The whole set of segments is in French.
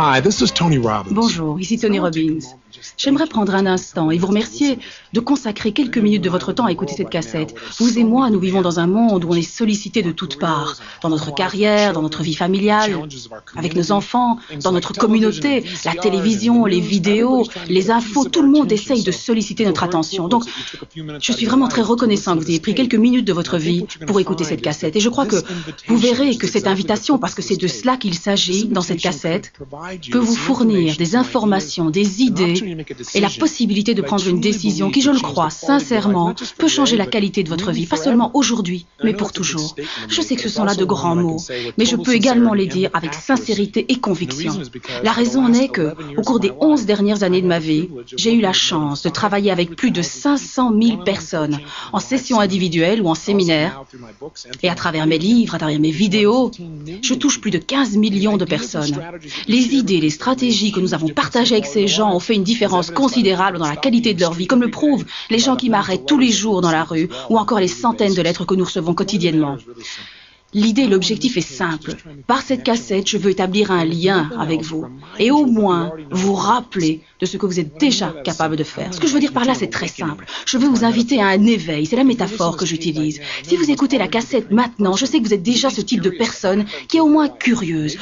Hi, this is Tony Robbins. Bonjour, ici Tony Robbins. J'aimerais prendre un instant et vous remercier de consacrer quelques minutes de votre temps à écouter cette cassette. Vous et moi, nous vivons dans un monde où on est sollicité de toutes parts, dans notre carrière, dans notre vie familiale, avec nos enfants, dans notre communauté, la télévision, les vidéos, les infos, tout le monde essaye de solliciter notre attention. Donc, je suis vraiment très reconnaissant que vous ayez pris quelques minutes de votre vie pour écouter cette cassette. Et je crois que vous verrez que cette invitation, parce que c'est de cela qu'il s'agit dans cette cassette, peut vous fournir des informations, des idées et la possibilité de prendre une décision qui, je le crois sincèrement, peut changer la qualité de votre vie, pas seulement aujourd'hui, mais pour toujours. Je sais que ce sont là de grands mots, mais je peux également les dire avec sincérité et conviction. La raison en est que, au cours des 11 dernières années de ma vie, j'ai eu la chance de travailler avec plus de 500 000 personnes, en session individuelle ou en séminaire, et à travers mes livres, à travers mes vidéos, je touche plus de 15 millions de personnes. Les idées, les stratégies que nous avons partagées avec ces gens ont fait une différence considérable dans la qualité de leur vie, comme le prouvent les gens qui m'arrêtent tous les jours dans la rue ou encore les centaines de lettres que nous recevons quotidiennement. L'idée, l'objectif est simple. Par cette cassette, je veux établir un lien avec vous et au moins vous rappeler de ce que vous êtes déjà capable de faire. Ce que je veux dire par là, c'est très simple. Je veux vous inviter à un éveil, c'est la métaphore que j'utilise. Si vous écoutez la cassette maintenant, je sais que vous êtes déjà ce type de personne qui est au moins curieuse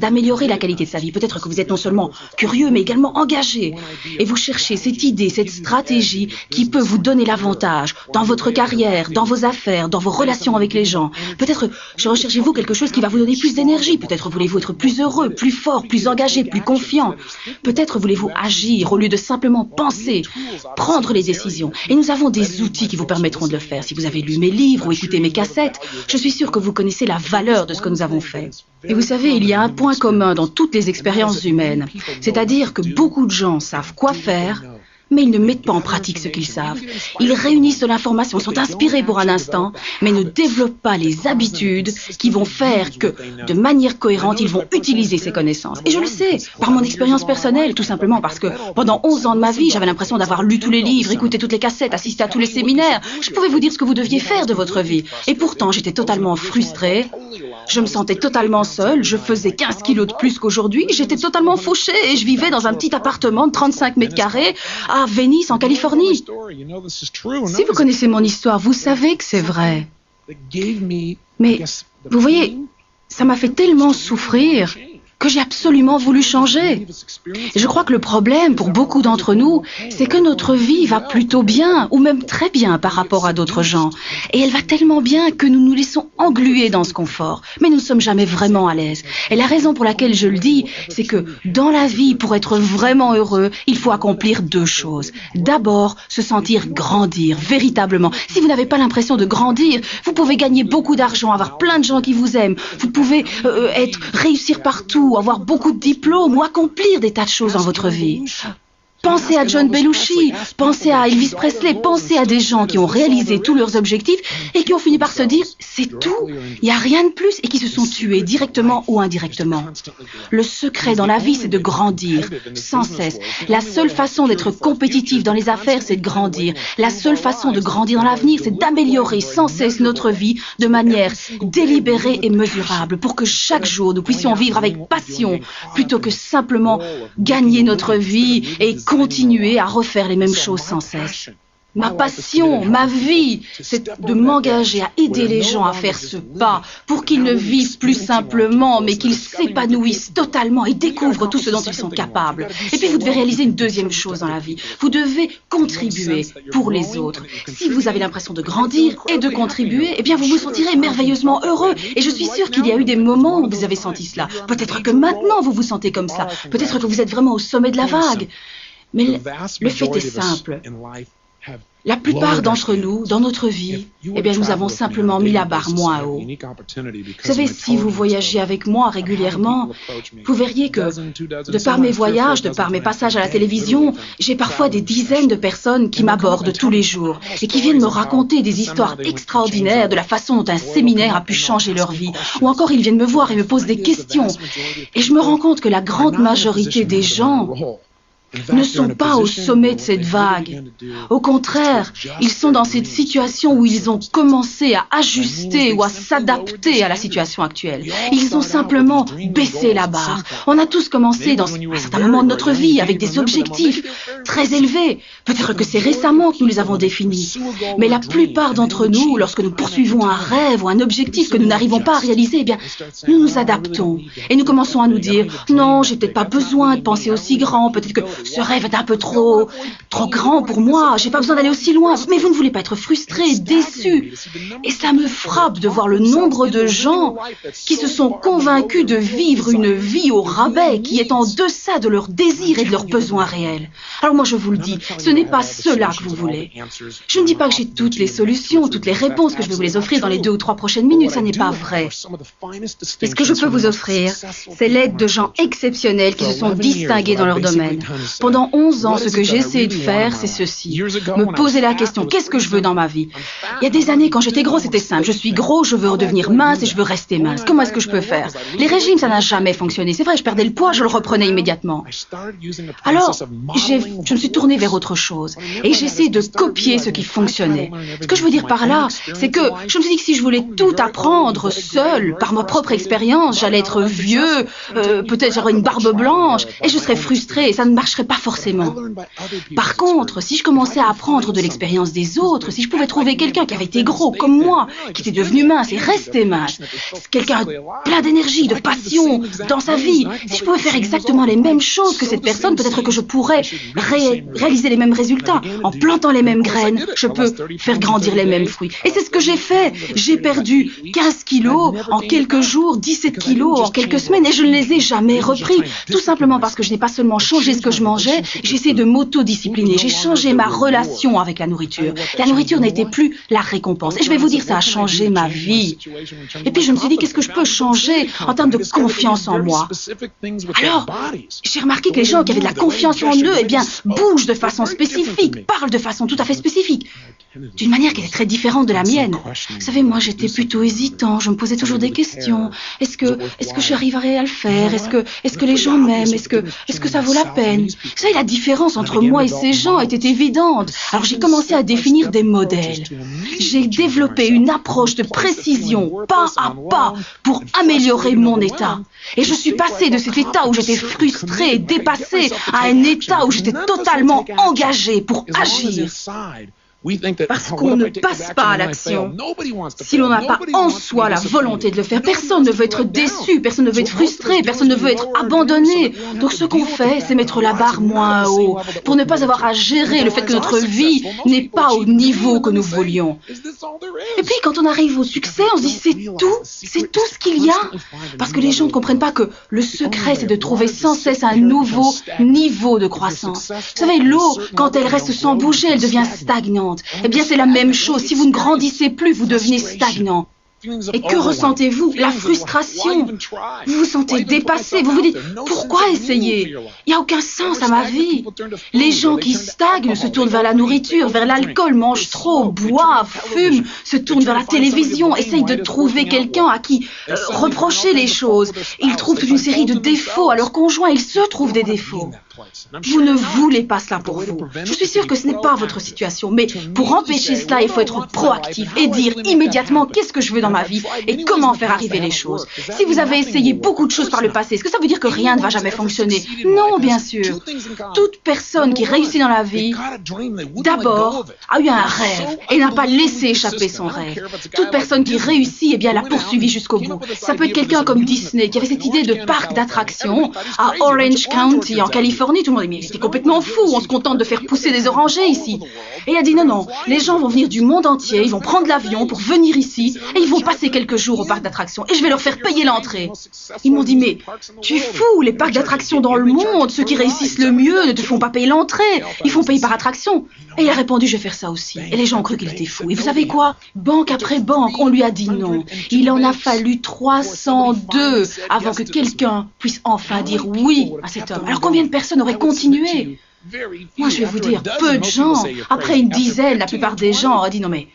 d'améliorer la qualité de sa vie. Peut-être que vous êtes non seulement curieux, mais également engagé. Et vous cherchez cette idée, cette stratégie qui peut vous donner l'avantage dans votre carrière, dans vos affaires, dans vos relations avec les gens. Peut-être recherchez-vous quelque chose qui va vous donner plus d'énergie. Peut-être voulez-vous être plus heureux, plus fort, plus engagé, plus confiant. Peut-être voulez-vous agir au lieu de simplement penser, prendre les décisions. Et nous avons des outils qui vous permettront de le faire. Si vous avez lu mes livres ou écouté mes cassettes, je suis sûre que vous connaissez la valeur de ce que nous avons fait. Et vous savez, il y a un point commun dans toutes les expériences humaines. C'est-à-dire que beaucoup de gens savent quoi faire, mais ils ne mettent pas en pratique ce qu'ils savent. Ils réunissent de l'information, sont inspirés pour un instant, mais ne développent pas les habitudes qui vont faire que, de manière cohérente, ils vont utiliser ces connaissances. Et je le sais, par mon expérience personnelle, tout simplement parce que pendant 11 ans de ma vie, j'avais l'impression d'avoir lu tous les livres, écouté toutes les cassettes, assisté à tous les séminaires. Je pouvais vous dire ce que vous deviez faire de votre vie. Et pourtant, j'étais totalement frustrée. Je me sentais totalement seule. Je faisais 15 kilos de plus qu'aujourd'hui. J'étais totalement fauchée et je vivais dans un petit appartement de 35 mètres carrés à Venice, en Californie. Si vous connaissez mon histoire, vous savez que c'est vrai. Mais, vous voyez, ça m'a fait tellement souffrir que j'ai absolument voulu changer. Et je crois que le problème pour beaucoup d'entre nous, c'est que notre vie va plutôt bien, ou même très bien par rapport à d'autres gens. Et elle va tellement bien que nous nous laissons engluer dans ce confort. Mais nous ne sommes jamais vraiment à l'aise. Et la raison pour laquelle je le dis, c'est que dans la vie, pour être vraiment heureux, il faut accomplir deux choses. D'abord, se sentir grandir, véritablement. Si vous n'avez pas l'impression de grandir, vous pouvez gagner beaucoup d'argent, avoir plein de gens qui vous aiment. Vous pouvez réussir partout, avoir beaucoup de diplômes ou accomplir des tas de choses dans votre vie. Pensez à John Belushi, pensez à Elvis Presley, pensez à des gens qui ont réalisé tous leurs objectifs et qui ont fini par se dire « c'est tout, il n'y a rien de plus » et qui se sont tués directement ou indirectement. Le secret dans la vie, c'est de grandir sans cesse. La seule façon d'être compétitif dans les affaires, c'est de grandir. La seule façon de grandir dans l'avenir, c'est d'améliorer sans cesse notre vie de manière délibérée et mesurable pour que chaque jour, nous puissions vivre avec passion plutôt que simplement gagner notre vie et continuer à refaire les mêmes choses sans cesse. Ma passion, ma vie, c'est de m'engager à aider les gens à faire ce pas pour qu'ils ne vivent plus simplement, mais qu'ils s'épanouissent totalement et découvrent tout ce dont ils sont capables. Et puis vous devez réaliser une deuxième chose dans la vie. Vous devez contribuer pour les autres. Si vous avez l'impression de grandir et de contribuer, eh bien vous vous sentirez merveilleusement heureux. Et je suis sûre qu'il y a eu des moments où vous avez senti cela. Peut-être que maintenant vous vous sentez comme ça. Peut-être que vous êtes vraiment au sommet de la vague. Mais le fait est simple. La plupart d'entre nous, dans notre vie, eh bien, nous avons simplement mis la barre moins haut. Vous savez, si vous voyagez avec moi régulièrement, vous verriez que, de par mes voyages, de par mes passages à la télévision, j'ai parfois des dizaines de personnes qui m'abordent tous les jours et qui viennent me raconter des histoires extraordinaires de la façon dont un séminaire a pu changer leur vie. Ou encore, ils viennent me voir et me posent des questions. Et je me rends compte que la grande majorité des gens ne sont pas au sommet de cette vague. Au contraire, ils sont dans cette situation où ils ont commencé à ajuster ou à s'adapter à la situation actuelle. Ils ont simplement baissé la barre. On a tous commencé dans un certain moment de notre vie avec des objectifs très élevés. Peut-être que c'est récemment que nous les avons définis. Mais la plupart d'entre nous, lorsque nous poursuivons un rêve ou un objectif que nous n'arrivons pas à réaliser, eh bien, nous nous adaptons et nous commençons à nous dire « Non, j'ai peut-être pas besoin de penser aussi grand, peut-être que ce rêve est un peu trop grand pour moi, j'ai pas besoin d'aller aussi loin. » Mais vous ne voulez pas être frustré, déçu. Et ça me frappe de voir le nombre de gens qui se sont convaincus de vivre une vie au rabais, qui est en deçà de leurs désirs et de leurs besoins réels. Alors moi je vous le dis, ce n'est pas cela que vous voulez. Je ne dis pas que j'ai toutes les solutions, toutes les réponses, que je vais vous les offrir dans les 2 ou 3 prochaines minutes, ça n'est pas vrai. Et ce que je peux vous offrir, c'est l'aide de gens exceptionnels qui se sont distingués dans leur domaine. Pendant 11 ans, ce que j'ai essayé de faire, c'est ceci. Me poser la question, qu'est-ce que je veux dans ma vie? Il y a des années, quand j'étais gros, c'était simple. Je suis gros, je veux redevenir mince et je veux rester mince. Comment est-ce que je peux faire? Les régimes, ça n'a jamais fonctionné. C'est vrai, je perdais le poids, je le reprenais immédiatement. Alors, je me suis tournée vers autre chose et j'ai essayé de copier ce qui fonctionnait. Ce que je veux dire par là, c'est que je me suis dit que si je voulais tout apprendre seul, par ma propre expérience, j'allais être vieux, peut-être j'aurais une barbe blanche et je serais frustrée et ça ne marcherait pas forcément. Par contre, si je commençais à apprendre de l'expérience des autres, si je pouvais trouver quelqu'un qui avait été gros comme moi, qui était devenu mince et resté mince, quelqu'un plein d'énergie, de passion dans sa vie, si je pouvais faire exactement les mêmes choses que cette personne, peut-être que je pourrais réaliser les mêmes résultats. En plantant les mêmes graines, je peux faire grandir les mêmes fruits. Et c'est ce que j'ai fait. J'ai perdu 15 kilos en quelques jours, 17 kilos en quelques semaines et je ne les ai jamais repris. Tout simplement parce que je n'ai pas seulement changé ce que je mangeais, j'ai essayé de m'autodiscipliner. J'ai changé ma relation avec la nourriture. La nourriture n'était plus la récompense. Et je vais vous dire, ça a changé ma vie. Et puis je me suis dit, qu'est-ce que je peux changer en termes de confiance en moi? Alors, j'ai remarqué que les gens qui avaient de la confiance en eux, eh bien, bougent de façon spécifique, parlent de façon tout à fait spécifique, d'une manière qui était très différente de la mienne. Vous savez, moi, j'étais plutôt hésitant, je me posais toujours des questions. Est-ce que j'arriverai à le faire? Est-ce que les gens m'aiment? Est-ce que ça vaut la peine? Vous savez, la différence entre moi et ces gens était évidente. Alors, j'ai commencé à définir des modèles. J'ai développé une approche de précision, pas à pas, pour améliorer mon état. Et je suis passée de cet état où j'étais frustrée, dépassée, à un état où j'étais totalement engagée pour agir. Parce qu'on ne passe pas à l'action. Si l'on n'a pas en soi la volonté de le faire, personne ne veut être déçu, personne ne veut être frustré, personne ne veut être abandonné. Donc ce qu'on fait, c'est mettre la barre moins haut, pour ne pas avoir à gérer le fait que notre vie n'est pas au niveau que nous voulions. Et puis quand on arrive au succès, on se dit c'est tout ce qu'il y a. Parce que les gens ne comprennent pas que le secret, c'est de trouver sans cesse un nouveau niveau de croissance. Vous savez, l'eau, quand elle reste sans bouger, elle devient stagnante. Eh bien, c'est la même chose. Si vous ne grandissez plus, vous devenez stagnant. Et que ressentez-vous? La frustration. Vous vous sentez dépassé. Vous vous dites, pourquoi essayer? Il n'y a aucun sens à ma vie. Les gens qui stagnent se tournent vers la nourriture, vers l'alcool, mangent trop, boivent, fument, se tournent vers la télévision, essayent de trouver quelqu'un à qui reprocher les choses. Ils trouvent toute une série de défauts à leur conjoint. Ils se trouvent des défauts. Vous ne voulez pas cela pour vous. Je suis sûre que ce n'est pas votre situation, mais pour empêcher cela, il faut être proactif et dire immédiatement qu'est-ce que je veux dans ma vie et comment faire arriver les choses. Si vous avez essayé beaucoup de choses par le passé, est-ce que ça veut dire que rien ne va jamais fonctionner? Non, bien sûr. Toute personne qui réussit dans la vie, d'abord, a eu un rêve et n'a pas laissé échapper son rêve. Toute personne qui réussit, eh bien, l'a poursuivi jusqu'au bout. Ça peut être quelqu'un comme Disney qui avait cette idée de parc d'attractions à Orange County, en Californie. Tout le monde dit, mais c'était complètement fou, on se contente de faire pousser des orangers ici. Et il a dit, non, les gens vont venir du monde entier, ils vont prendre l'avion pour venir ici, et ils vont passer quelques jours au parc d'attractions, et je vais leur faire payer l'entrée. Ils m'ont dit, mais tu es fou, les parcs d'attractions dans le monde, ceux qui réussissent le mieux ne te font pas payer l'entrée, ils font payer par attraction. Et il a répondu, je vais faire ça aussi. Et les gens ont cru qu'il était fou. Et vous savez quoi? Banque après banque, on lui a dit non. Il en a fallu 302 avant que quelqu'un puisse enfin dire oui à cet homme. Alors combien de personnes auraient continué? Moi, je vais vous dire, peu de gens. Après une dizaine, la plupart des gens auraient dit non mais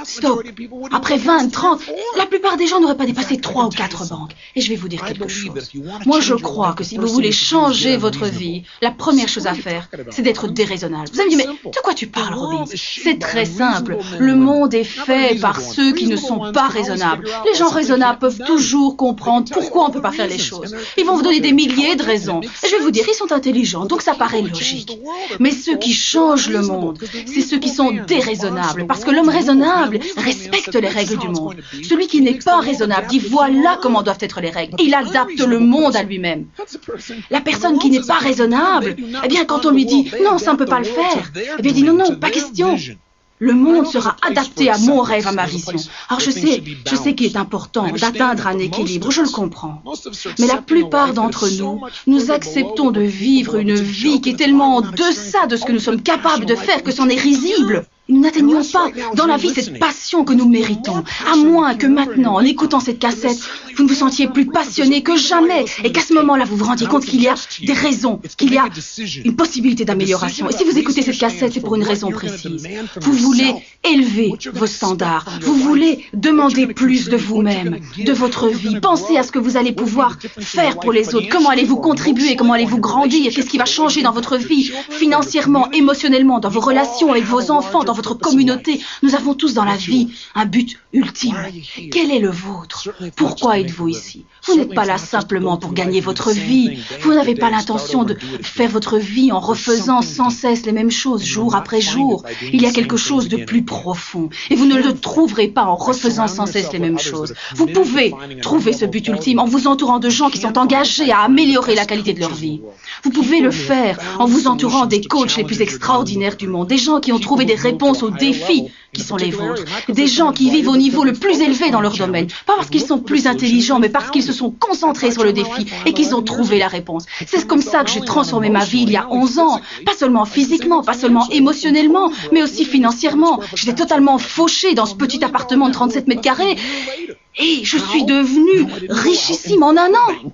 Stop. Après 20, 30, la plupart des gens n'auraient pas dépassé 3 ou 4 banques. Et je vais vous dire quelque chose. Moi, je crois que si vous voulez changer votre vie, la première chose à faire, c'est d'être déraisonnable. Vous allez me dire, mais de quoi tu parles, Robbins? C'est très simple. Le monde est fait par ceux qui ne sont pas raisonnables. Les gens raisonnables peuvent toujours comprendre pourquoi on ne peut pas faire les choses. Ils vont vous donner des milliers de raisons. Et je vais vous dire, ils sont intelligents, donc ça paraît logique. Mais ceux qui changent le monde, c'est ceux qui sont déraisonnables. Parce que l'homme raisonnable respecte les règles du monde. Celui qui n'est pas raisonnable dit voilà comment doivent être les règles. Il adapte le monde à lui-même. La personne qui n'est pas raisonnable, eh bien quand on lui dit non, ça ne peut pas le faire, eh bien il dit non, non, pas question. Le monde sera adapté à mon rêve, à ma vision. Alors je sais qu'il est important d'atteindre un équilibre, je le comprends. Mais la plupart d'entre nous, nous acceptons de vivre une vie qui est tellement en deçà de ce que nous sommes capables de faire que c'en est risible. Nous n'atteignons pas dans la vie cette passion que nous méritons, à moins que maintenant, en écoutant cette cassette, vous ne vous sentiez plus passionné que jamais et qu'à ce moment-là, vous vous rendiez compte qu'il y a des raisons, qu'il y a une possibilité d'amélioration. Et si vous écoutez cette cassette, c'est pour une raison précise. Vous voulez élever vos standards, vous voulez demander plus de vous-même, de votre vie. Pensez à ce que vous allez pouvoir faire pour les autres, comment allez-vous contribuer, comment allez-vous grandir, qu'est-ce qui va changer dans votre vie, financièrement, émotionnellement, dans vos relations avec vos enfants, dans votre communauté. Nous avons tous dans la vie un but ultime. Quel est le vôtre? Pourquoi êtes-vous ici? Vous n'êtes pas là simplement pour gagner votre vie. Vous n'avez pas l'intention de faire votre vie en refaisant sans cesse les mêmes choses jour après jour. Il y a quelque chose de plus profond. Et vous ne le trouverez pas en refaisant sans cesse les mêmes choses. Vous pouvez trouver ce but ultime en vous entourant de gens qui sont engagés à améliorer la qualité de leur vie. Vous pouvez le faire en vous entourant des coachs les plus extraordinaires du monde, des gens qui ont trouvé des réponses aux défis qui sont les vôtres, des gens qui vivent au niveau le plus élevé dans leur domaine, pas parce qu'ils sont plus intelligents, mais parce qu'ils se sont concentrés sur le défi et qu'ils ont trouvé la réponse. C'est comme ça que j'ai transformé ma vie il y a 11 ans, pas seulement physiquement, pas seulement émotionnellement, mais aussi financièrement. J'étais totalement fauchée dans ce petit appartement de 37 mètres carrés et je suis devenue richissime en un an.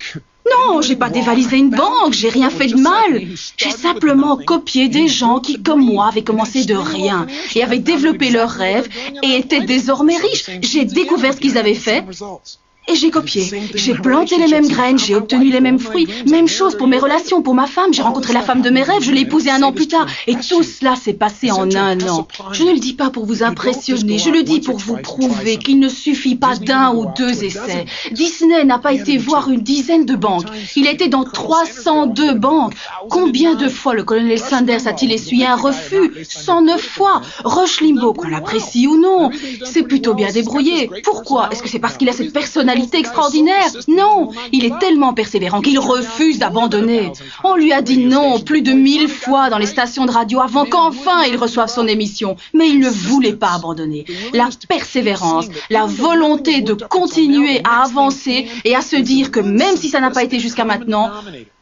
Non, j'ai pas dévalisé une banque, j'ai rien fait de mal. J'ai simplement copié des gens qui, comme moi, avaient commencé de rien et avaient développé leurs rêves et étaient désormais riches. J'ai découvert ce qu'ils avaient fait. Et j'ai copié. J'ai planté les mêmes graines, j'ai obtenu les mêmes fruits. Même chose pour mes relations, pour ma femme. J'ai rencontré la femme de mes rêves, je l'ai épousée 1 an plus tard. Et tout cela s'est passé en 1 an. Je ne le dis pas pour vous impressionner, je le dis pour vous prouver qu'il ne suffit pas d'1 ou 2 essais. Disney n'a pas été voir une dizaine de banques. Il a été dans 302 banques. Combien de fois le colonel Sanders a-t-il essuyé un refus? 109 fois. Rush Limbaugh, qu'on l'apprécie ou non, c'est plutôt bien débrouillé. Pourquoi? Est-ce que c'est parce qu'il a cette personnalité extraordinaire? Non, il est tellement persévérant qu'il refuse d'abandonner. On lui a dit non plus de 1000 fois dans les stations de radio avant qu'enfin il reçoive son émission. Mais il ne voulait pas abandonner. La persévérance, la volonté de continuer à avancer et à se dire que même si ça n'a pas été jusqu'à maintenant,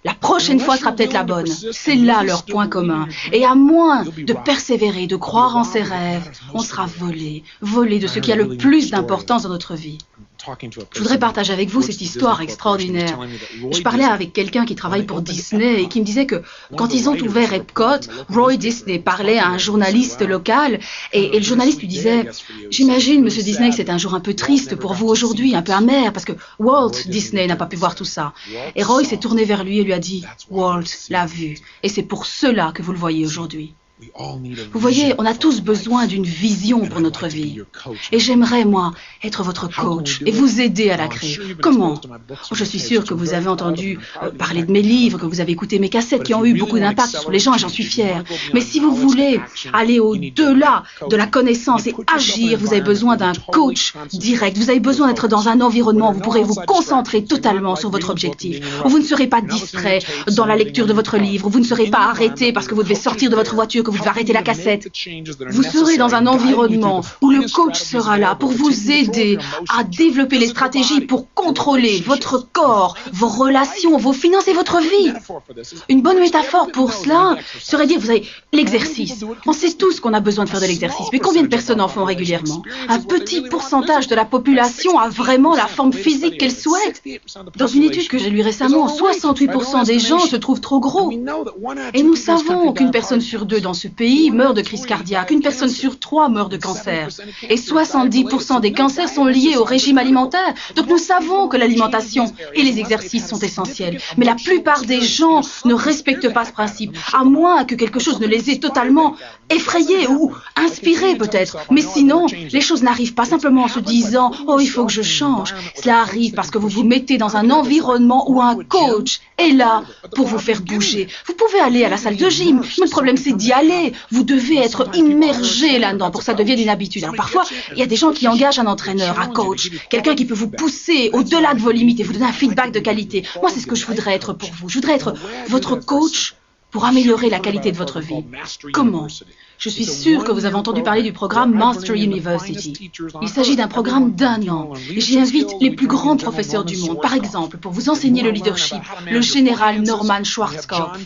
la prochaine fois sera peut-être la bonne. C'est là leur point commun. Et à moins de persévérer, de croire en ses rêves, on sera volé de ce qui a le plus d'importance dans notre vie. Je voudrais partager avec vous cette histoire extraordinaire. Je parlais avec quelqu'un qui travaille pour Disney et qui me disait que quand ils ont ouvert Epcot, Roy Disney parlait à un journaliste local et le journaliste lui disait « J'imagine, Monsieur Disney, que c'est un jour un peu triste pour vous aujourd'hui, un peu amer, parce que Walt Disney n'a pas pu voir tout ça. » Et Roy s'est tourné vers lui et lui a dit « Walt l'a vu et c'est pour cela que vous le voyez aujourd'hui. » Vous voyez, on a tous besoin d'une vision pour notre vie. Et j'aimerais, moi, être votre coach et vous aider à la créer. Comment? Je suis sûre que vous avez entendu parler de mes livres, que vous avez écouté mes cassettes qui ont eu beaucoup d'impact sur les gens et j'en suis fière. Mais si vous voulez aller au-delà de la connaissance et agir, vous avez besoin d'un coach direct. Vous avez besoin d'être dans un environnement où vous pourrez vous concentrer totalement sur votre objectif, où vous ne serez pas distrait dans la lecture de votre livre, où vous ne serez pas arrêté parce que vous devez sortir de votre voiture, que vous devez arrêter la cassette. Vous serez dans un environnement où le coach sera là pour vous aider à développer les stratégies pour contrôler votre corps, vos relations, vos finances et votre vie. Une bonne métaphore pour cela serait dire, vous savez, l'exercice. On sait tous qu'on a besoin de faire de l'exercice, mais combien de personnes en font régulièrement? Un petit pourcentage de la population a vraiment la forme physique qu'elle souhaite. Dans une étude que j'ai lue récemment, 68% des gens se trouvent trop gros. Et nous savons qu'une personne sur 2 dans ce pays meurt de crise cardiaque. 1 personne sur 3 meurt de cancer. Et 70% des cancers sont liés au régime alimentaire. Donc nous savons que l'alimentation et les exercices sont essentiels. Mais la plupart des gens ne respectent pas ce principe, à moins que quelque chose ne les ait totalement effrayés ou inspirés peut-être. Mais sinon, les choses n'arrivent pas simplement en se disant « Oh, il faut que je change ». Cela arrive parce que vous vous mettez dans un environnement où un coach est là pour vous faire bouger. Vous pouvez aller à la salle de gym, mais le problème c'est d'y aller. Vous devez être immergé là-dedans pour que ça devienne une habitude. Alors parfois, il y a des gens qui engagent un entraîneur, un coach, quelqu'un qui peut vous pousser au-delà de vos limites et vous donner un feedback de qualité. Moi, c'est ce que je voudrais être pour vous. Je voudrais être votre coach pour améliorer la qualité de votre vie. Comment ? Je suis sûre que vous avez entendu parler du programme Master University. Il s'agit d'un programme d'1 an. Et j'y invite les plus grands professeurs du monde. Par exemple, pour vous enseigner le leadership, le général Norman Schwarzkopf.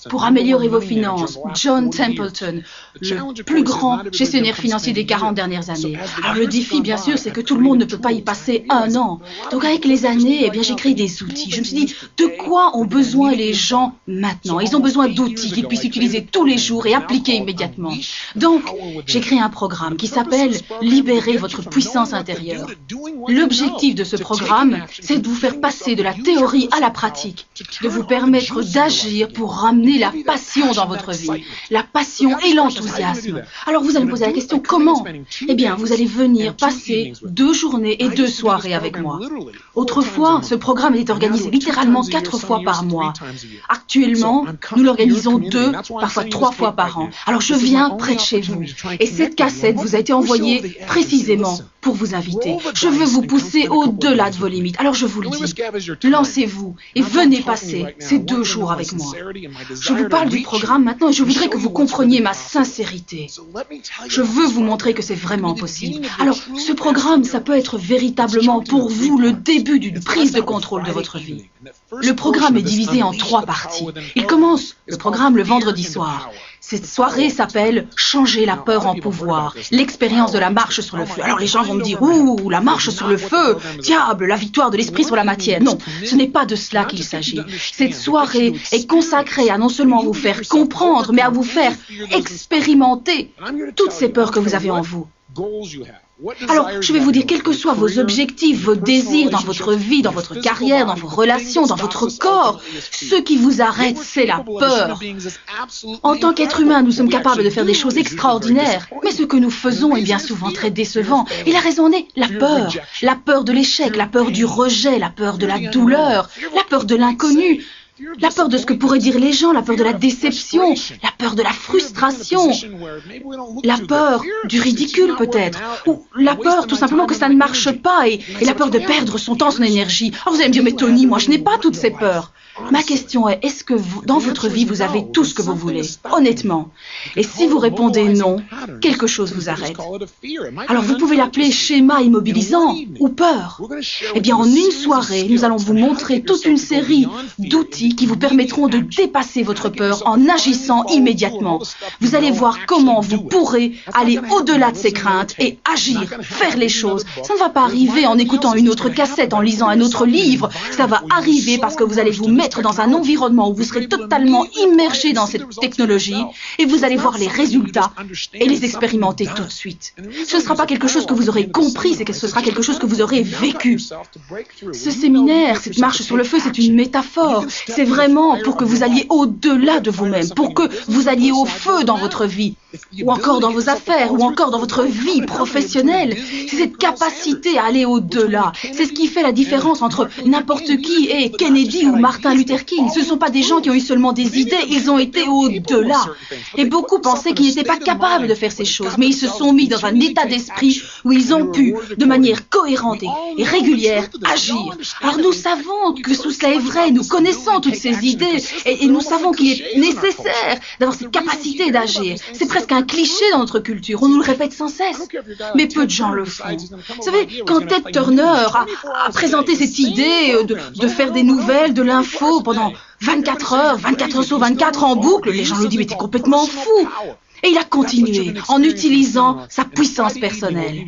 Pour améliorer vos finances, John Templeton, le plus grand gestionnaire financier des 40 dernières années. Alors le défi, bien sûr, c'est que tout le monde ne peut pas y passer 1 an. Donc avec les années, j'ai créé des outils. Je me suis dit, de quoi ont besoin les gens maintenant ? Ils ont besoin d'outils qu'ils puissent utiliser tous les jours et appliquer immédiatement. Donc, j'ai créé un programme qui s'appelle « Libérer votre puissance intérieure ». L'objectif de ce programme, c'est de vous faire passer de la théorie à la pratique, de vous permettre d'agir pour ramener la passion dans votre vie, la passion et l'enthousiasme. Alors, vous allez me poser la question, comment ? Eh bien, vous allez venir passer 2 journées et 2 soirées avec moi. Autrefois, ce programme était organisé littéralement 4 fois par mois. Actuellement, nous l'organisons 2, parfois 3 fois par an. Alors, je viens près de chez vous. Et cette cassette vous a été envoyée précisément pour vous inviter. Je veux vous pousser au-delà de vos limites. Alors je vous le dis, lancez-vous et venez passer ces 2 jours avec moi. Je vous parle du programme maintenant et je voudrais que vous compreniez ma sincérité. Je veux vous montrer que c'est vraiment possible. Alors, ce programme, ça peut être véritablement pour vous le début d'une prise de contrôle de votre vie. Le programme est divisé en 3 parties. Il commence, le programme, le vendredi soir. Cette soirée s'appelle « Changer la peur en pouvoir », l'expérience de la marche sur le feu. Alors les gens vont me dire « Ouh, la marche sur le feu, diable, la victoire de l'esprit sur la matière ». Non, ce n'est pas de cela qu'il s'agit. Cette soirée est consacrée à non seulement vous faire comprendre, mais à vous faire expérimenter toutes ces peurs que vous avez en vous. Alors, je vais vous dire, quels que soient vos objectifs, vos désirs dans votre vie, dans votre carrière, dans vos relations, dans votre corps, ce qui vous arrête, c'est la peur. En tant qu'être humain, nous sommes capables de faire des choses extraordinaires, mais ce que nous faisons est bien souvent très décevant. Et la raison est la peur de l'échec, la peur du rejet, la peur de la douleur, la peur de l'inconnu. La peur de ce que pourraient dire les gens, la peur de la déception, la peur de la frustration, la peur du ridicule peut-être, ou la peur tout simplement que ça ne marche pas et la peur de perdre son temps, son énergie. Alors vous allez me dire, mais Tony, moi je n'ai pas toutes ces peurs. Ma question est, est-ce que dans votre vie vous avez tout ce que vous voulez, honnêtement? Et si vous répondez non, quelque chose vous arrête. Alors vous pouvez l'appeler schéma immobilisant ou peur. Eh bien en une soirée, nous allons vous montrer toute une série d'outils qui vous permettront de dépasser votre peur en agissant immédiatement. Vous allez voir comment vous pourrez aller au-delà de ces craintes et agir, faire les choses. Ça ne va pas arriver en écoutant une autre cassette, en lisant un autre livre. Ça va arriver parce que vous allez vous mettre dans un environnement où vous serez totalement immergé dans cette technologie et vous allez voir les résultats et les expérimenter tout de suite. Ce ne sera pas quelque chose que vous aurez compris, ce sera quelque chose que vous aurez vécu. Ce séminaire, cette marche sur le feu, c'est une métaphore. C'est vraiment pour que vous alliez au-delà de vous-même, pour que vous alliez au feu dans votre vie, ou encore dans vos affaires, ou encore dans votre vie professionnelle. C'est cette capacité à aller au-delà. C'est ce qui fait la différence entre n'importe qui et Kennedy ou Martin Luther King. Ce ne sont pas des gens qui ont eu seulement des idées, ils ont été au-delà. Et beaucoup pensaient qu'ils n'étaient pas capables de faire ces choses, mais ils se sont mis dans un état d'esprit où ils ont pu, de manière cohérente et régulière, agir. Alors nous savons que tout cela est vrai, nous connaissons toutes ces idées et nous savons qu'il est nécessaire d'avoir cette capacité d'agir. C'est presque un cliché dans notre culture, on nous le répète sans cesse, mais peu de gens le font. Vous savez, quand Ted Turner a présenté cette idée de faire des nouvelles, de l'info pendant 24 heures sur 24 en boucle, les gens lui disent « mais t'es complètement fou !» Et il a continué en utilisant sa puissance personnelle.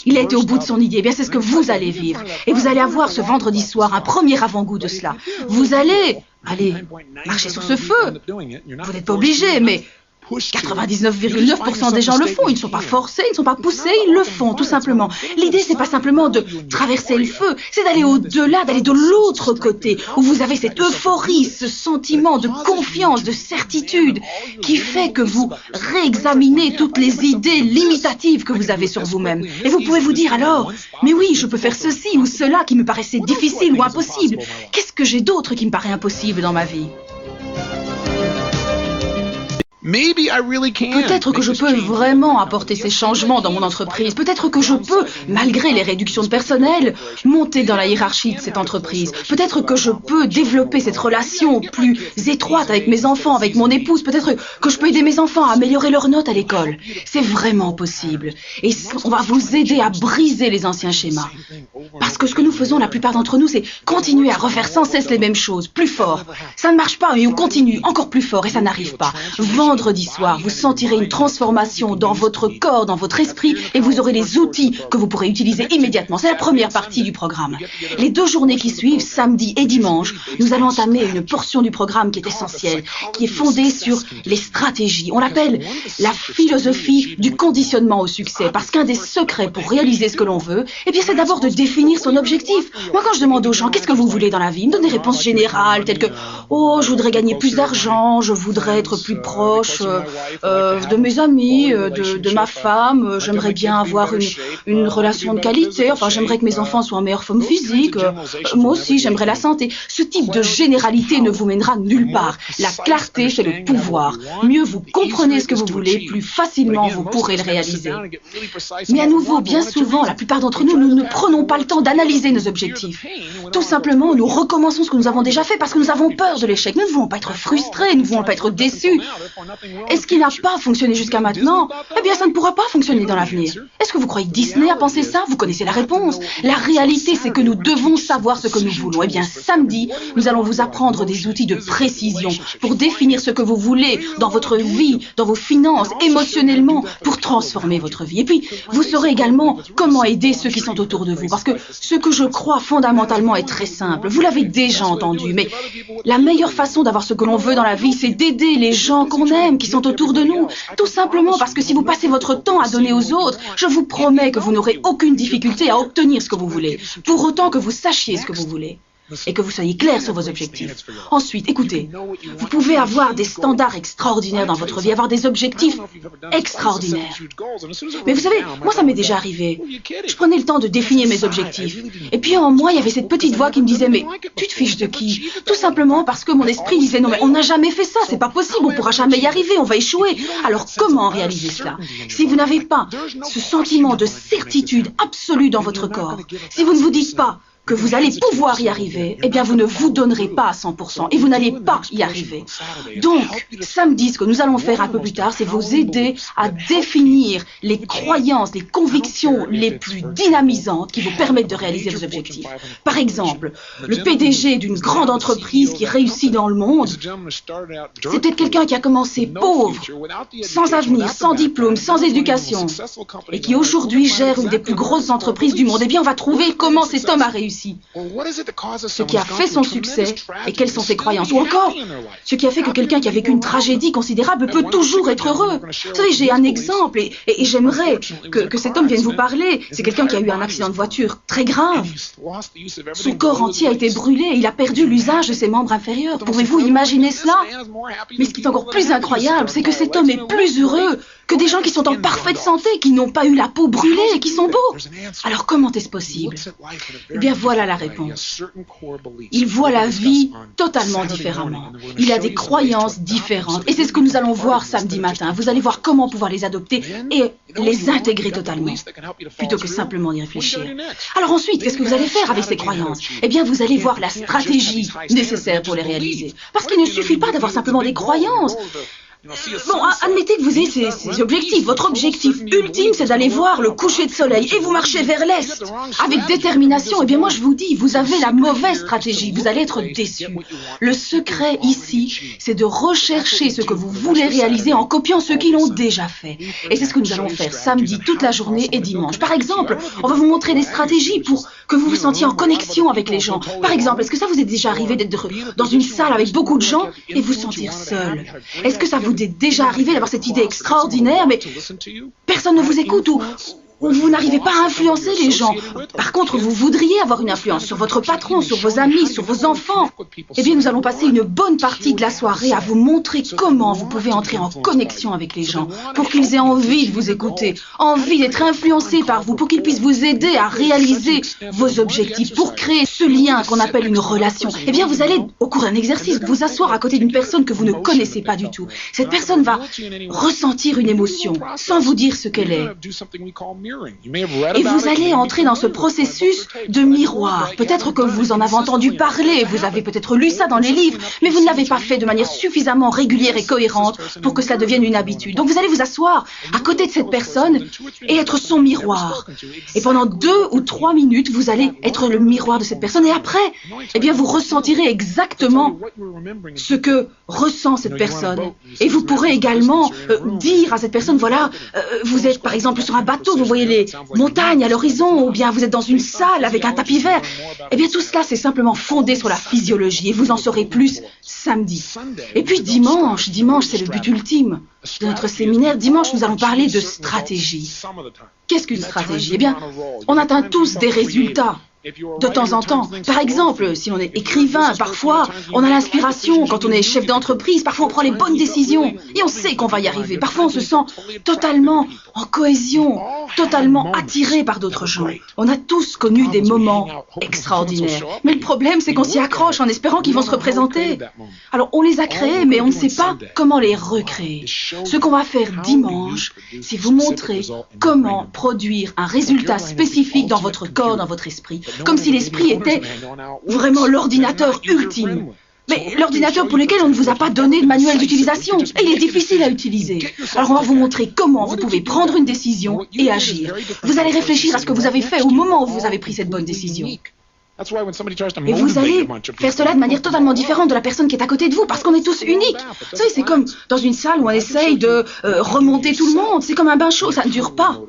Il a été au bout de son idée. Eh bien, c'est ce que vous allez vivre. Et vous allez avoir ce vendredi soir un premier avant-goût de cela. Vous allez marcher sur ce feu. Vous n'êtes pas obligé, mais 99,9% des gens le font. Ils ne sont pas forcés, ils ne sont pas poussés, ils le font tout simplement. L'idée, c'est pas simplement de traverser le feu, c'est d'aller au-delà, d'aller de l'autre côté, où vous avez cette euphorie, ce sentiment de confiance, de certitude, qui fait que vous réexaminez toutes les idées limitatives que vous avez sur vous-même. Et vous pouvez vous dire alors, mais oui, je peux faire ceci ou cela qui me paraissait difficile ou impossible. Qu'est-ce que j'ai d'autre qui me paraît impossible dans ma vie? Peut-être que je peux vraiment apporter ces changements dans mon entreprise. Peut-être que je peux, malgré les réductions de personnel, monter dans la hiérarchie de cette entreprise. Peut-être que je peux développer cette relation plus étroite avec mes enfants, avec mon épouse. Peut-être que je peux aider mes enfants à améliorer leurs notes à l'école. C'est vraiment possible. Et on va vous aider à briser les anciens schémas. Parce que ce que nous faisons, la plupart d'entre nous, c'est continuer à refaire sans cesse les mêmes choses, plus fort. Ça ne marche pas, mais on continue encore plus fort et ça n'arrive pas. Vendredi soir, vous sentirez une transformation dans votre corps, dans votre esprit, et vous aurez les outils que vous pourrez utiliser immédiatement. C'est la première partie du programme. Les 2 journées qui suivent, samedi et dimanche, nous allons entamer une portion du programme qui est essentielle, qui est fondée sur les stratégies. On l'appelle la philosophie du conditionnement au succès, parce qu'un des secrets pour réaliser ce que l'on veut, eh bien, c'est d'abord de définir son objectif. Moi, quand je demande aux gens, qu'est-ce que vous voulez dans la vie, ils me donnent des réponses générales, telles que, oh, je voudrais gagner plus d'argent, je voudrais être plus proche de mes amis, de ma femme, j'aimerais bien avoir une relation de qualité, enfin j'aimerais que mes enfants soient en meilleure forme physique, moi aussi j'aimerais la santé. Ce type de généralité ne vous mènera nulle part. La clarté, c'est le pouvoir. Mieux vous comprenez ce que vous voulez, plus facilement vous pourrez le réaliser. Mais à nouveau, bien souvent, la plupart d'entre nous, nous ne prenons pas le temps d'analyser nos objectifs. Tout simplement, nous recommençons ce que nous avons déjà fait parce que nous avons peur de l'échec. Nous ne voulons pas être frustrés, nous ne voulons pas être déçus. Et ce qui n'a pas fonctionné jusqu'à maintenant, eh bien ça ne pourra pas fonctionner dans l'avenir. Est-ce que vous croyez que Disney a pensé ça? Vous connaissez la réponse. La réalité, c'est que nous devons savoir ce que nous voulons. Eh bien samedi, nous allons vous apprendre des outils de précision pour définir ce que vous voulez dans votre vie, dans vos finances, émotionnellement, pour transformer votre vie. Et puis, vous saurez également comment aider ceux qui sont autour de vous. Parce que ce que je crois fondamentalement est très simple. Vous l'avez déjà entendu, mais la meilleure façon d'avoir ce que l'on veut dans la vie, c'est d'aider les gens qu'on aime, qui sont autour de nous. Tout simplement parce que si vous passez votre temps à donner aux autres, je vous promets que vous n'aurez aucune difficulté à obtenir ce que vous voulez, pour autant que vous sachiez ce que vous voulez. Et que vous soyez clair sur vos objectifs. Ensuite, écoutez, vous pouvez avoir des standards extraordinaires dans votre vie, avoir des objectifs extraordinaires. Mais vous savez, moi ça m'est déjà arrivé. Je prenais le temps de définir mes objectifs. Et puis en moi, il y avait cette petite voix qui me disait, mais tu te fiches de qui? Tout simplement parce que mon esprit disait, non mais on n'a jamais fait ça, c'est pas possible, on pourra jamais y arriver, on va échouer. Alors comment réaliser cela? Si vous n'avez pas ce sentiment de certitude absolue dans votre corps, si vous ne vous dites pas que vous allez pouvoir y arriver, eh bien vous ne vous donnerez pas à 100% et vous n'allez pas y arriver. Donc, samedi, ce que nous allons faire un peu plus tard, c'est vous aider à définir les croyances, les convictions les plus dynamisantes qui vous permettent de réaliser vos objectifs. Par exemple, le PDG d'une grande entreprise qui réussit dans le monde, c'est peut-être quelqu'un qui a commencé pauvre, sans avenir, sans diplôme, sans éducation, et qui aujourd'hui gère une des plus grosses entreprises du monde. Eh bien, on va trouver comment cet homme a réussi. Ce qui a fait son succès et quelles sont ses croyances. Ou encore, ce qui a fait que quelqu'un qui a vécu une tragédie considérable peut toujours être heureux. Vous savez, j'ai un exemple et j'aimerais que cet homme vienne vous parler. C'est quelqu'un qui a eu un accident de voiture très grave. Son corps entier a été brûlé et il a perdu l'usage de ses membres inférieurs. Pouvez-vous imaginer cela? Mais ce qui est encore plus incroyable, c'est que cet homme est plus heureux que des gens qui sont en parfaite santé, qui n'ont pas eu la peau brûlée et qui sont beaux. Alors comment est-ce possible? Eh bien voilà la réponse. Il voit la vie totalement différemment. Il a des croyances différentes. Et c'est ce que nous allons voir samedi matin. Vous allez voir comment pouvoir les adopter et les intégrer totalement, plutôt que simplement y réfléchir. Alors ensuite, qu'est-ce que vous allez faire avec ces croyances? Eh bien vous allez voir la stratégie nécessaire pour les réaliser. Parce qu'il ne suffit pas d'avoir simplement des croyances. Bon, admettez que vous ayez ces objectifs. Votre objectif ultime, c'est d'aller voir le coucher de soleil et vous marchez vers l'est avec détermination. Eh bien, moi, je vous dis, vous avez la mauvaise stratégie. Vous allez être déçu. Le secret ici, c'est de rechercher ce que vous voulez réaliser en copiant ceux qui l'ont déjà fait. Et c'est ce que nous allons faire samedi, toute la journée et dimanche. Par exemple, on va vous montrer des stratégies pour que vous vous sentiez en connexion avec les gens. Par exemple, est-ce que ça vous est déjà arrivé d'être dans une salle avec beaucoup de gens et vous sentir seul? Est-ce que ça vous est déjà arrivé d'avoir cette idée extraordinaire, mais personne ne vous écoute ou vous n'arrivez pas à influencer les gens? Par contre, vous voudriez avoir une influence sur votre patron, sur vos amis, sur vos enfants. Eh bien, nous allons passer une bonne partie de la soirée à vous montrer comment vous pouvez entrer en connexion avec les gens pour qu'ils aient envie de vous écouter, envie d'être influencés par vous, pour qu'ils puissent vous aider à réaliser vos objectifs, pour créer ce lien qu'on appelle une relation. Eh bien, vous allez, au cours d'un exercice, vous asseoir à côté d'une personne que vous ne connaissez pas du tout. Cette personne va ressentir une émotion sans vous dire ce qu'elle est. Et vous allez entrer dans ce processus de miroir. Peut-être que vous en avez entendu parler, vous avez peut-être lu ça dans les livres, mais vous ne l'avez pas fait de manière suffisamment régulière et cohérente pour que cela devienne une habitude. Donc vous allez vous asseoir à côté de cette personne et être son miroir. Et pendant 2 ou 3 minutes, vous allez être le miroir de cette personne. Et après, eh bien, vous ressentirez exactement ce que ressent cette personne. Et vous pourrez également dire à cette personne, voilà, vous êtes par exemple sur un bateau, vous voyez les montagnes à l'horizon, ou bien vous êtes dans une salle avec un tapis vert. Eh bien, tout cela, c'est simplement fondé sur la physiologie et vous en saurez plus samedi. Et puis dimanche, c'est le but ultime de notre séminaire. Dimanche, nous allons parler de stratégie. Qu'est-ce qu'une stratégie? Eh bien, on atteint tous des résultats. De temps en temps. Par exemple, si on est écrivain, parfois, on a l'inspiration quand on est chef d'entreprise, parfois on prend les bonnes décisions et on sait qu'on va y arriver. Parfois, on se sent totalement en cohésion, totalement attiré par d'autres gens. On a tous connu des moments extraordinaires. Mais le problème, c'est qu'on s'y accroche en espérant qu'ils vont se représenter. Alors, on les a créés, mais on ne sait pas comment les recréer. Ce qu'on va faire dimanche, c'est vous montrer comment produire un résultat spécifique dans votre corps, dans votre esprit. Comme si l'esprit était vraiment l'ordinateur ultime. Mais l'ordinateur pour lequel on ne vous a pas donné de manuel d'utilisation. Et il est difficile à utiliser. Alors on va vous montrer comment vous pouvez prendre une décision et agir. Vous allez réfléchir à ce que vous avez fait au moment où vous avez pris cette bonne décision. Et vous allez faire cela de manière totalement différente de la personne qui est à côté de vous, parce qu'on est tous uniques. Vous savez, c'est comme dans une salle où on essaye de remonter tout le monde. C'est comme un bain chaud, ça ne dure pas.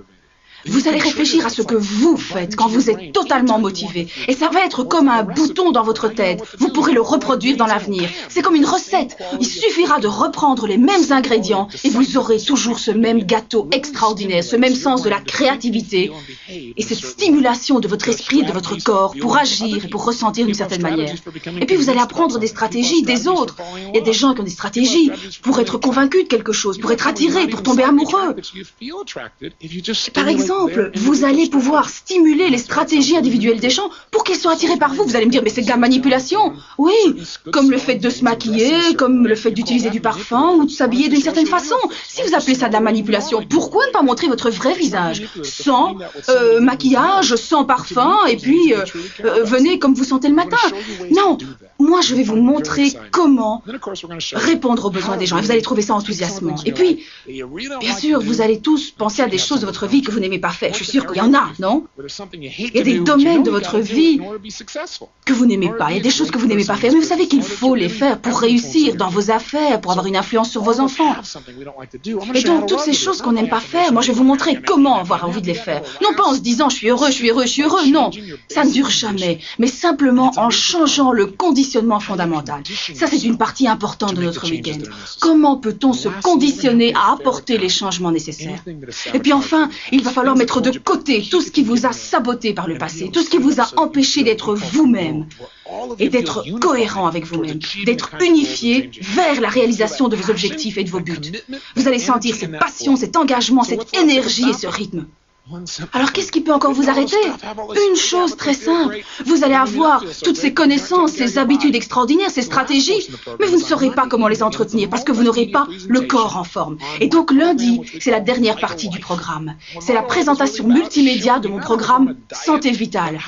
Vous allez réfléchir à ce que vous faites quand vous êtes totalement motivé. Et ça va être comme un bouton dans votre tête. Vous pourrez le reproduire dans l'avenir. C'est comme une recette. Il suffira de reprendre les mêmes ingrédients et vous aurez toujours ce même gâteau extraordinaire, ce même sens de la créativité et cette stimulation de votre esprit et de votre corps pour agir et pour ressentir d'une certaine manière. Et puis vous allez apprendre des stratégies des autres. Il y a des gens qui ont des stratégies pour être convaincus de quelque chose, pour être attirés, pour tomber amoureux. Par exemple, vous allez pouvoir stimuler les stratégies individuelles des gens pour qu'ils soient attirés par vous. Vous allez me dire, mais c'est de la manipulation. Oui, comme le fait de se maquiller, comme le fait d'utiliser du parfum ou de s'habiller d'une certaine façon. Si vous appelez ça de la manipulation, pourquoi ne pas montrer votre vrai visage? Sans maquillage, sans parfum, et puis venez comme vous sentez le matin. Non, moi je vais vous montrer comment répondre aux besoins des gens. Et vous allez trouver ça enthousiasmant. Et puis, bien sûr, vous allez tous penser à des choses de votre vie que vous n'aimez pas faire. Je suis sûre qu'il y en a, non? Il y a des domaines de votre vie que vous n'aimez pas. Il y a des choses que vous n'aimez pas faire. Mais vous savez qu'il faut les faire pour réussir dans vos affaires, pour avoir une influence sur vos enfants. Et donc, toutes ces choses qu'on n'aime pas faire, moi, je vais vous montrer comment avoir envie de les faire. Non pas en se disant, je suis heureux, je suis heureux, je suis heureux. Non, ça ne dure jamais. Mais simplement en changeant le conditionnement fondamental. Ça, c'est une partie importante de notre week-end. Comment peut-on se conditionner à apporter les changements nécessaires? Et puis enfin, il va falloir mettre de côté tout ce qui vous a saboté par le passé, tout ce qui vous a empêché d'être vous-même et d'être cohérent avec vous-même, d'être unifié vers la réalisation de vos objectifs et de vos buts. Vous allez sentir cette passion, cet engagement, cette énergie et ce rythme. Alors qu'est-ce qui peut encore vous arrêter? Une chose très simple. Vous allez avoir toutes ces connaissances, ces habitudes extraordinaires, ces stratégies, mais vous ne saurez pas comment les entretenir parce que vous n'aurez pas le corps en forme. Et donc lundi, c'est la dernière partie du programme. C'est la présentation multimédia de mon programme Santé Vitale.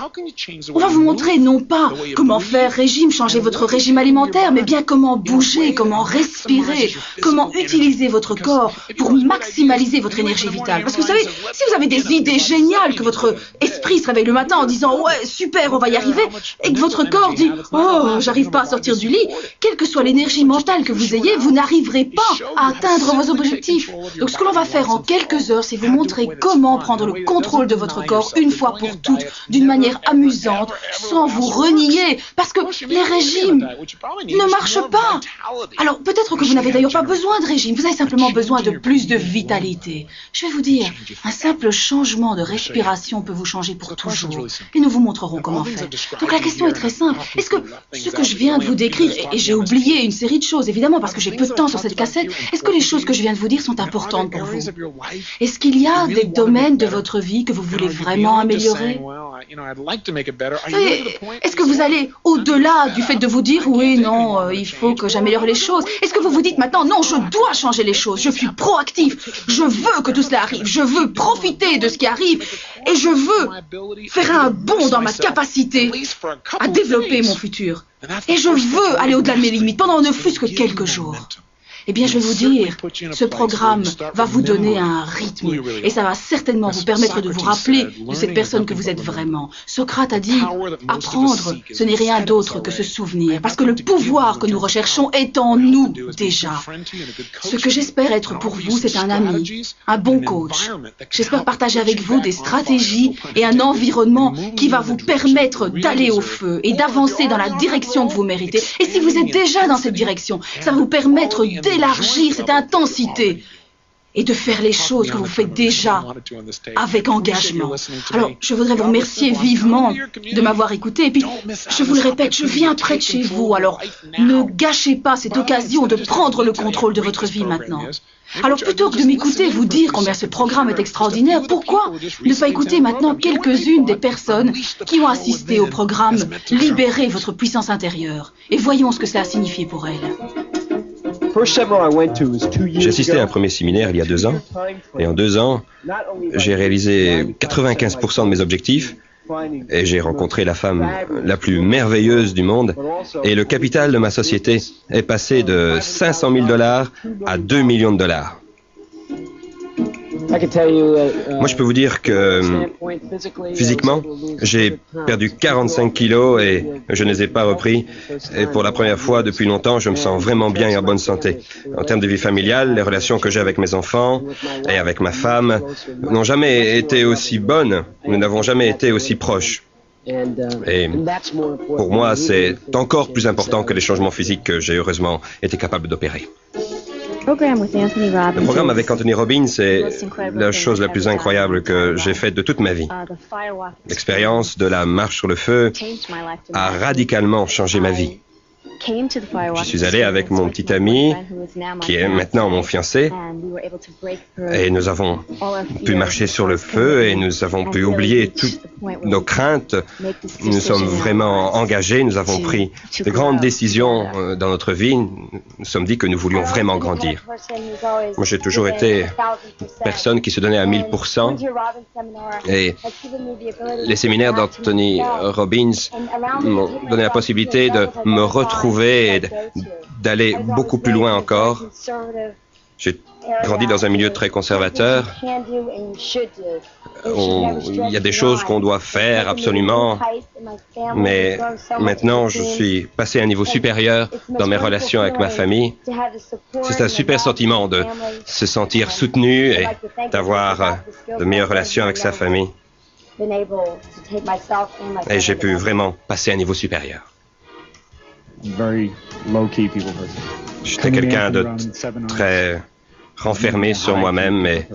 On va vous montrer non pas comment faire régime, changer votre régime alimentaire, mais bien comment bouger, comment respirer, comment utiliser votre corps pour maximaliser votre énergie vitale. Parce que vous savez, si vous avez des des idées géniales, que votre esprit se réveille le matin en disant « Ouais, super, on va y arriver », et que votre corps dit « Oh, j'arrive pas à sortir du lit », quelle que soit l'énergie mentale que vous ayez, vous n'arriverez pas à atteindre vos objectifs. Donc ce que l'on va faire en quelques heures, c'est vous montrer comment prendre le contrôle de votre corps une fois pour toutes, d'une manière amusante, sans vous renier, parce que les régimes ne marchent pas. Alors peut-être que vous n'avez d'ailleurs pas besoin de régime, vous avez simplement besoin de plus de vitalité. Je vais vous dire, un simple changement de respiration peut vous changer pour toujours. Et nous vous montrerons comment faire. Donc la question est très simple. Est-ce que ce que je viens de vous décrire, et j'ai oublié une série de choses évidemment parce que j'ai peu de temps sur cette cassette, est-ce que les choses que je viin de vous dire sont importantes pour vous? Est-ce qu'il y a des domaines de votre vie que vous voulez vraiment améliorer? Est-ce que vous allez au-delà du fait de vous dire « Oui, non, il faut que j'améliore les choses ». Est-ce que vous vous dites maintenant « Non, je dois changer les choses, je suis proactif, je veux que tout cela arrive, je veux profiter de ce qui arrive et je veux faire un bond dans ma capacité à développer mon futur. Et je veux aller au-delà de mes limites pendant ne fût-ce que quelques jours ». Eh bien, je vais vous dire, ce programme va vous donner un rythme et ça va certainement vous permettre de vous rappeler de cette personne que vous êtes vraiment. Socrate a dit, apprendre, ce n'est rien d'autre que se souvenir, parce que le pouvoir que nous recherchons est en nous déjà. Ce que j'espère être pour vous, c'est un ami, un bon coach. J'espère partager avec vous des stratégies et un environnement qui va vous permettre d'aller au feu et d'avancer dans la direction que vous méritez. Et si vous êtes déjà dans cette direction, ça va vous permettre d'élargir cette intensité et de faire les choses que vous faites déjà avec engagement. Alors, je voudrais vous remercier vivement de m'avoir écouté. Et puis, je vous le répète, je viens près de chez vous. Alors, ne gâchez pas cette occasion de prendre le contrôle de votre vie maintenant. Alors, plutôt que de m'écouter vous dire combien ce programme est extraordinaire, pourquoi ne pas écouter maintenant quelques-unes des personnes qui ont assisté au programme « Libérez votre puissance intérieure » et voyons ce que cela a signifié pour elles. J'ai assisté à un premier séminaire il y a 2 ans, et en 2 ans, j'ai réalisé 95% de mes objectifs, et j'ai rencontré la femme la plus merveilleuse du monde, et le capital de ma société est passé de 500 000 $ à 2 millions de dollars. Moi, je peux vous dire que physiquement, j'ai perdu 45 kilos et je ne les ai pas repris. Et pour la première fois depuis longtemps, je me sens vraiment bien et en bonne santé. En termes de vie familiale, les relations que j'ai avec mes enfants et avec ma femme n'ont jamais été aussi bonnes. Nous n'avons jamais été aussi proches. Et pour moi, c'est encore plus important que les changements physiques que j'ai heureusement été capable d'opérer. Le programme avec Anthony Robbins, c'est la chose la plus incroyable que j'ai faite de toute ma vie. L'expérience de la marche sur le feu a radicalement changé ma vie. Je suis allé avec mon petit ami, qui est maintenant mon fiancé, et nous avons pu marcher sur le feu et nous avons pu oublier toutes nos craintes. Nous sommes vraiment engagés, nous avons pris de grandes décisions dans notre vie. Nous nous sommes dit que nous voulions vraiment grandir. Moi, j'ai toujours été une personne qui se donnait à 1000%, et les séminaires d'Anthony Robbins m'ont donné la possibilité de me retrouver et d'aller beaucoup plus loin encore. J'ai grandi dans un milieu très conservateur. Il y a des choses qu'on doit faire absolument, mais maintenant je suis passé à un niveau supérieur dans mes relations avec ma famille. C'est un super sentiment de se sentir soutenu et d'avoir de meilleures relations avec sa famille. Et j'ai pu vraiment passer à un niveau supérieur. J'étais quelqu'un de très renfermé sur moi-même, mais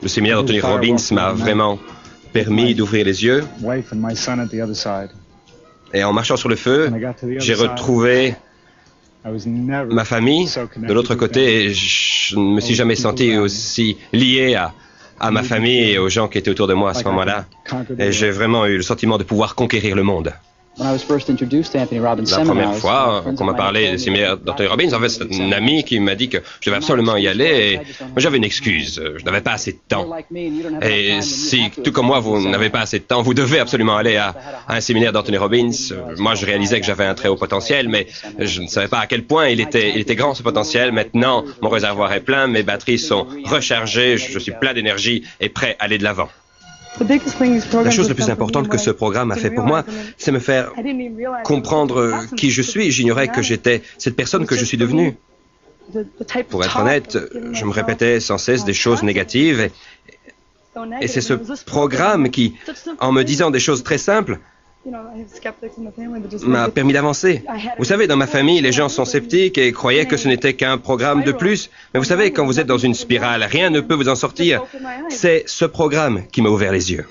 le séminaire d'Anthony Robbins m'a vraiment permis d'ouvrir les yeux. Et en marchant sur le feu, j'ai retrouvé ma famille de l'autre côté et je ne me suis jamais senti aussi lié à ma famille et aux gens qui étaient autour de moi à ce moment-là. Et j'ai vraiment eu le sentiment de pouvoir conquérir le monde. La première fois qu'on m'a parlé des séminaires d'Anthony Robbins, en fait, c'est un ami qui m'a dit que je devais absolument y aller et moi, j'avais une excuse. Je n'avais pas assez de temps. Et si, tout comme moi, vous n'avez pas assez de temps, vous devez absolument aller à un séminaire d'Anthony Robbins. Moi, je réalisais que j'avais un très haut potentiel, mais je ne savais pas à quel point il était grand, ce potentiel. Maintenant, mon réservoir est plein, mes batteries sont rechargées, je suis plein d'énergie et prêt à aller de l'avant. La chose la plus importante que ce programme a fait pour moi, c'est me faire comprendre qui je suis. J'ignorais que j'étais cette personne que je suis devenue. Pour être honnête, je me répétais sans cesse des choses négatives. Et c'est ce programme qui, en me disant des choses très simples, m'a permis d'avancer. Vous savez, dans ma famille, les gens sont sceptiques et croyaient que ce n'était qu'un programme de plus. Mais vous savez, quand vous êtes dans une spirale, rien ne peut vous en sortir. C'est ce programme qui m'a ouvert les yeux.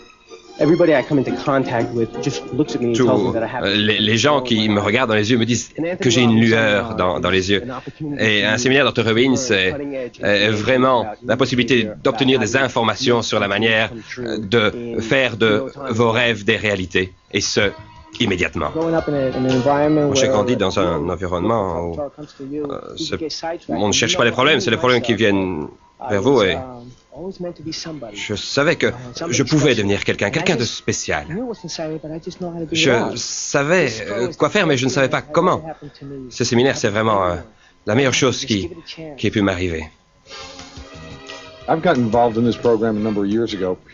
Les gens qui me regardent dans les yeux me disent que j'ai une lueur dans les yeux. Et un séminaire d'Anthony Robbins, c'est vraiment la possibilité d'obtenir des informations sur la manière de faire de vos rêves des réalités. Et ce, immédiatement. J'ai grandi dans un environnement où on ne cherche pas les problèmes, c'est les problèmes qui viennent vers vous. Et je savais que je pouvais devenir quelqu'un de spécial. Je savais quoi faire, mais je ne savais pas comment. Ce séminaire, c'est vraiment la meilleure chose qui ait pu m'arriver.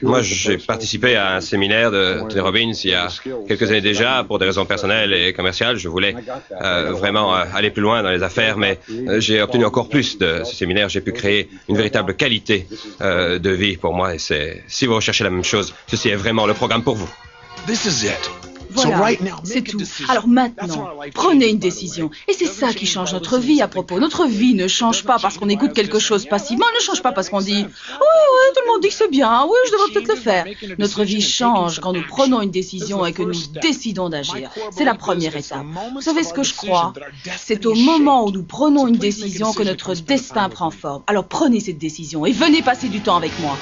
Moi, j'ai participé à un séminaire de Tony Robbins il y a quelques années déjà, pour des raisons personnelles et commerciales. Je voulais vraiment aller plus loin dans les affaires, mais j'ai obtenu encore plus de ce séminaire. J'ai pu créer une véritable qualité de vie pour moi. Et si vous recherchez la même chose, ceci est vraiment le programme pour vous. Voilà, c'est tout. Alors maintenant, prenez une décision. Et c'est ça qui change notre vie à propos. Notre vie ne change pas parce qu'on écoute quelque chose passivement, elle ne change pas parce qu'on dit « Oui, tout le monde dit que c'est bien, oui, je devrais peut-être le faire ». Notre vie change quand nous prenons une décision et que nous décidons d'agir. C'est la première étape. Vous savez ce que je crois? C'est au moment où nous prenons une décision que notre destin prend forme. Alors prenez cette décision et venez passer du temps avec moi.